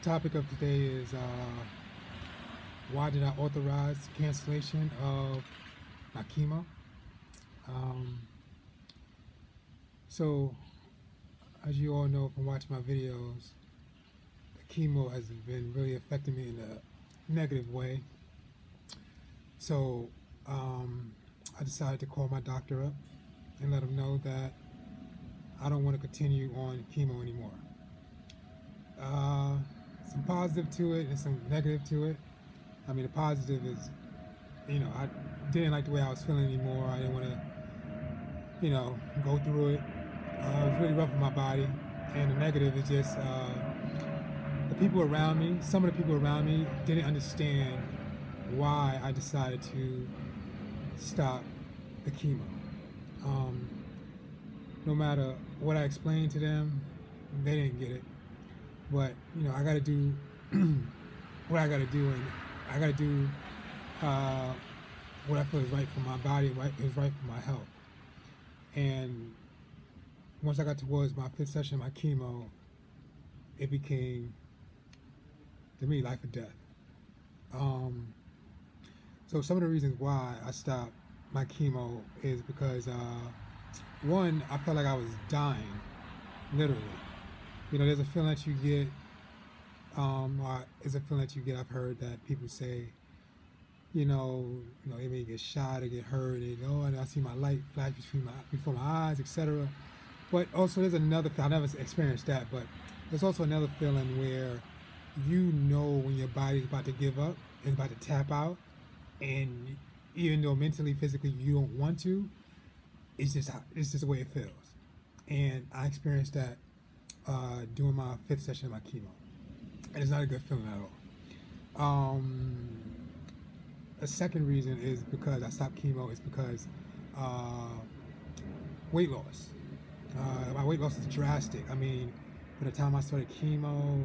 topic of today is why did I authorize cancellation of my chemo? Um, so, as you all know from watching my videos, the chemo has been really affecting me in a negative way. So, I decided to call my doctor up and let him know that I don't want to continue on chemo anymore. Some positive to it and some negative to it. I mean, the positive is, I didn't like the way I was feeling anymore. I didn't want to, go through it. It was really rough on my body. And the negative is just the people around me, some of the people around me didn't understand why I decided to stop the chemo. No matter what I explained to them, they didn't get it. But, I got to do what I got to do, and I got to do what I feel is right for my body, is right for my health. And once I got towards my 5th session of my chemo, it became, to me, life or death. So some of the reasons why I stopped my chemo is because, one, I felt like I was dying, literally. There's a feeling that you get, it's a feeling that you get, I've heard that people say, they may get shot or get hurt, and I see my light flash before my eyes, etc. But also there's another, I never experienced that, but there's also another feeling where when your body's about to give up, it's about to tap out, and even though mentally, physically you don't want to, it's just the way it feels. And I experienced that during my 5th session of my chemo, and it's not a good feeling at all. A second reason is because I stopped chemo is because weight loss. My weight loss is drastic. I mean, by the time I started chemo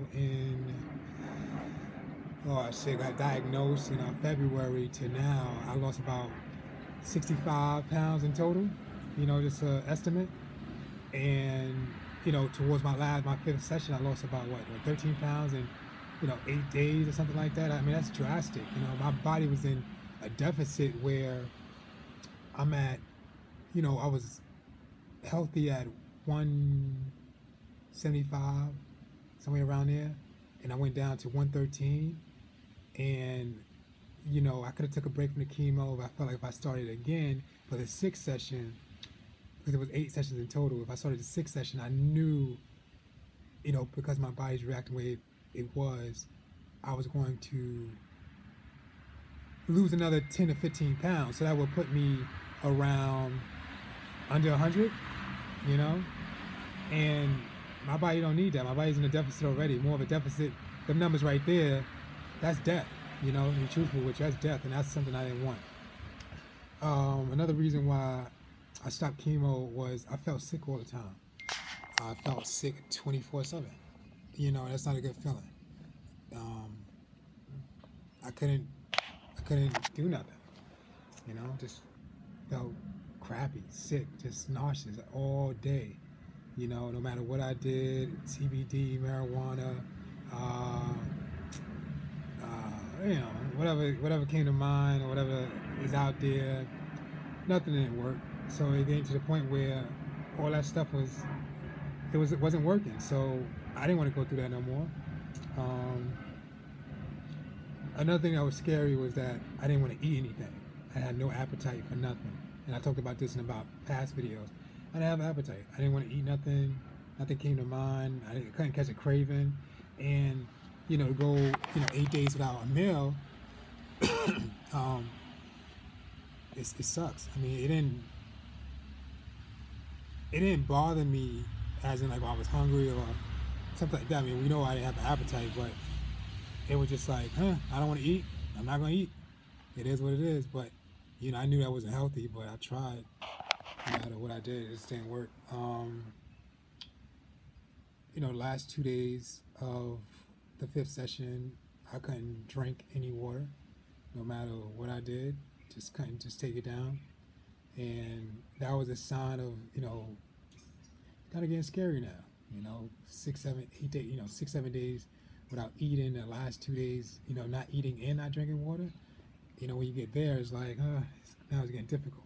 got diagnosed in February to now, I lost about 65 pounds in total. Just an estimate. And towards my 5th session, I lost about 13 pounds in 8 days or something like that. I mean, that's drastic. My body was in a deficit where I'm at, I was healthy at 175, somewhere around there, and I went down to 113. And I could have took a break from the chemo. But I felt like if I started again for the 6th session, because it was 8 sessions in total, if I started the 6th session, I knew, because my body's reacting the way it was, I was going to lose another 10 to 15 pounds. So that would put me around under 100, and my body don't need that. My body's in a deficit already, more of a deficit. The numbers right there, that's death, to be truthful with you, that's death, and that's something I didn't want. Another reason why I stopped chemo was I felt sick all the time. I felt sick 24/7. That's not a good feeling. I couldn't do nothing. Just felt crappy, sick, just nauseous all day. No matter what I did, CBD, marijuana, whatever came to mind or whatever is out there, nothing didn't work. So it came to the point where all that stuff wasn't working. So I didn't want to go through that no more. Another thing that was scary was that I didn't want to eat anything. I had no appetite for nothing. And I talked about this in about past videos. I didn't have an appetite. I didn't want to eat nothing. Nothing came to mind. I couldn't catch a craving. And, to go, 8 days without a meal, it sucks. I mean, it didn't bother me as in like I was hungry or something like that. I mean, we know I didn't have an appetite, but it was just like, I don't want to eat. I'm not going to eat. It is what it is. But, I knew that wasn't healthy, but I tried. No matter what I did, it just didn't work. Last 2 days of the 5th session, I couldn't drink any water. No matter what I did, just couldn't just take it down. And that was a sign of, kind of getting scary now. 6, 7, 8 days, 6, 7 days without eating the last 2 days, not eating and not drinking water, when you get there, it's like, now it's getting difficult.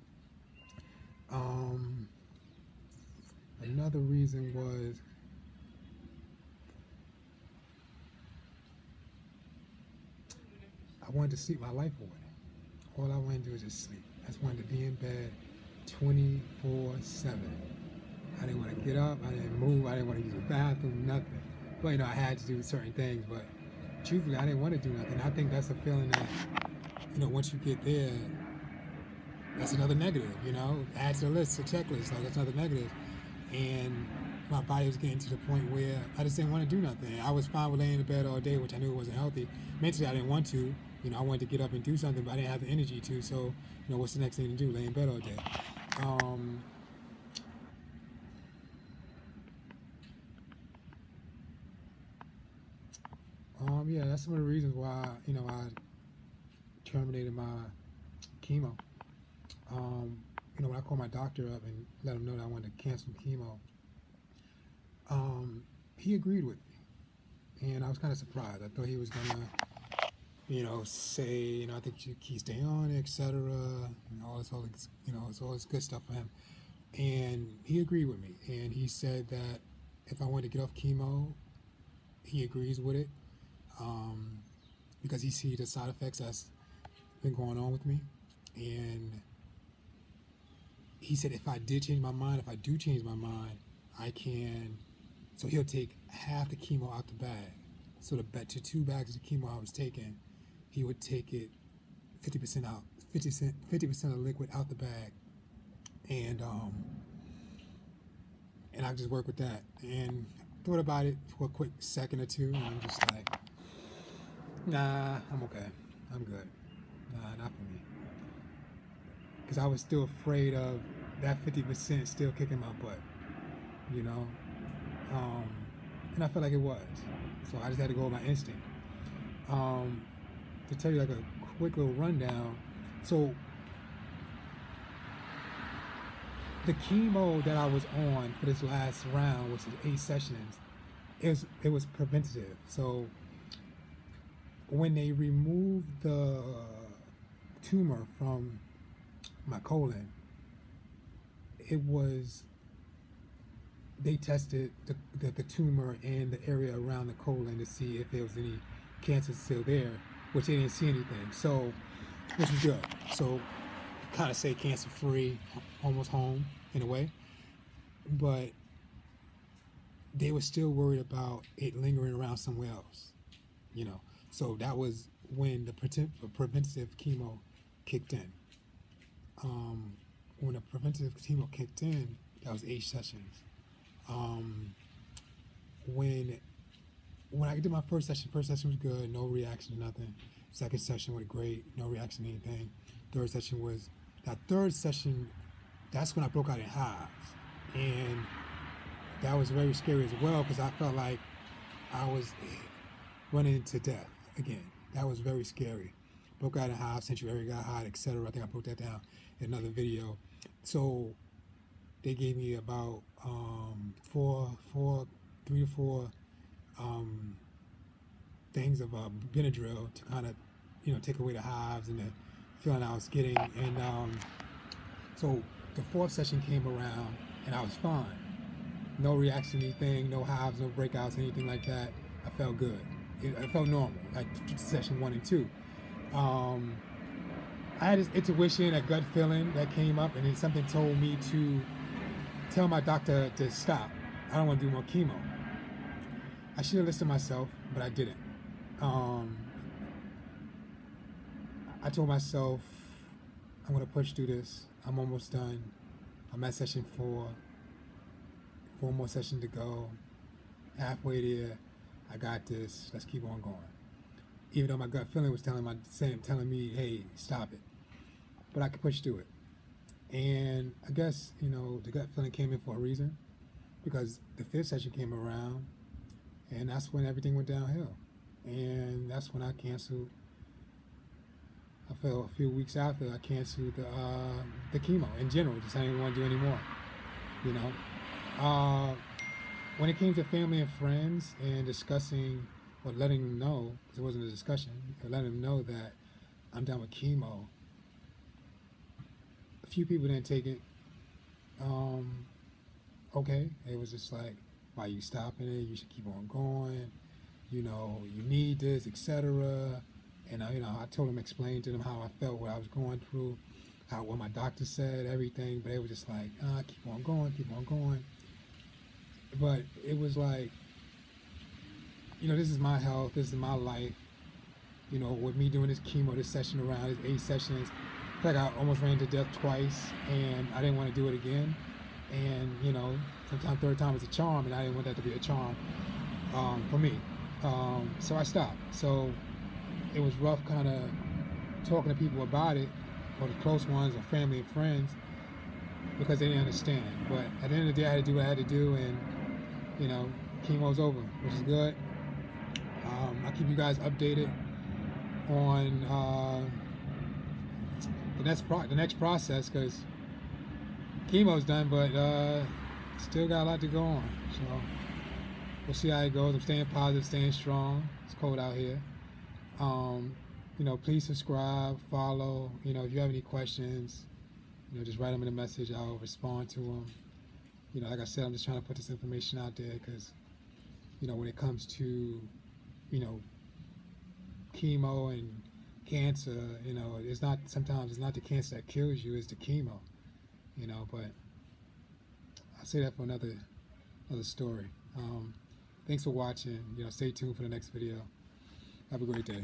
Um, Another reason was I wanted to sleep my life away. All I wanted to do was just sleep. I just wanted to be in bed 24/7. I didn't want to get up. I didn't move. I didn't want to use the bathroom. Nothing. Well, I had to do certain things, but truthfully, I didn't want to do nothing. I think that's a feeling that, once you get there, that's another negative. Add to the list, a checklist. Like that's another negative. And my body was getting to the point where I just didn't want to do nothing. I was fine with laying in bed all day, which I knew wasn't healthy. Mentally, I didn't want to. I wanted to get up and do something, but I didn't have the energy to. So, what's the next thing to do? Lay in bed all day. Yeah, that's some of the reasons why, I terminated my chemo. When I called my doctor up and let him know that I wanted to cancel chemo, he agreed with me. And I was kind of surprised. I thought he was going to, say, I think you keep staying on it, etc. All this good stuff for him. And he agreed with me. And he said that if I wanted to get off chemo, he agrees with it. Because he sees the side effects that's been going on with me. And he said if I do change my mind, I can, so he'll take half the chemo out the bag. So to 2 bags of the chemo I was taking, he would take it 50% out, 50% of liquid out the bag. And I just work with that. And thought about it for a quick second or two, and I'm just like, nah, I'm okay. I'm good. Nah, not for me. Because I was still afraid of that 50% still kicking my butt, and I felt like it was. So I just had to go with my instinct. To tell you like a quick little rundown, so the chemo that I was on for this last round, which is 8 sessions, it was preventative. So when they removed the tumor from my colon, they tested the tumor and the area around the colon to see if there was any cancer still there, which they didn't see anything. So, which was good. So, kind of say cancer free, almost home in a way. But they were still worried about it lingering around somewhere else, So that was when the preventative chemo kicked in. When the preventative chemo kicked in, that was 8 sessions. When I did my first session was good, no reaction to nothing. Second session was great, no reaction to anything. Third session, that's when I broke out in hives. And that was very scary as well, because I felt like I was running to death again. That was very scary. Broke out in hives, central area got hot, etc. I think I broke that down in another video. So they gave me about 3 to 4 things of Benadryl to kind of, take away the hives and the feeling I was getting. And so the 4th session came around and I was fine. No reaction to anything, no hives, no breakouts, anything like that. I felt good. I felt normal, like session 1 and 2. I had this intuition, a gut feeling that came up, and then something told me to tell my doctor to stop. I don't want to do more chemo. I should have listened to myself, but I didn't. I told myself, I'm going to push through this. I'm almost done. I'm at session 4. 4 more sessions to go. Halfway there. I got this. Let's keep on going. Even though my gut feeling was telling me, hey, stop it. But I could push through it. And I guess, the gut feeling came in for a reason, because the 5th session came around, and that's when everything went downhill. And that's when I canceled. I felt a few weeks after I canceled the chemo in general. Just I didn't want to do anymore. When it came to family and friends and discussing or letting them know, because it wasn't a discussion, but letting them know that I'm done with chemo. A few people didn't take it okay. It was just like, why are you stopping it? You should keep on going. You know, you need this, etc. And I told them, explained to them how I felt, what I was going through, what my doctor said, everything. But they were just like, keep on going, keep on going. But it was like, this is my health, this is my life. With me doing this chemo, this session around, this 8 sessions, in fact, I almost ran to death twice, and I didn't want to do it again. And sometimes third time is a charm, and I didn't want that to be a charm for me. So I stopped. So it was rough, kind of talking to people about it, or the close ones, or family and friends, because they didn't understand. But at the end of the day, I had to do what I had to do, and chemo's over, which is good. I'll keep you guys updated on the next process, because chemo's done, but still got a lot to go on. So we'll see how it goes. I'm staying positive, staying strong. It's cold out here. Please subscribe, follow. If you have any questions, just write them in a message. I'll respond to them. Like I said, I'm just trying to put this information out there, because when it comes to chemo and cancer, sometimes it's not the cancer that kills you, it's the chemo. But I'll say that for another story. Thanks for watching. Stay tuned for the next video. Have a great day.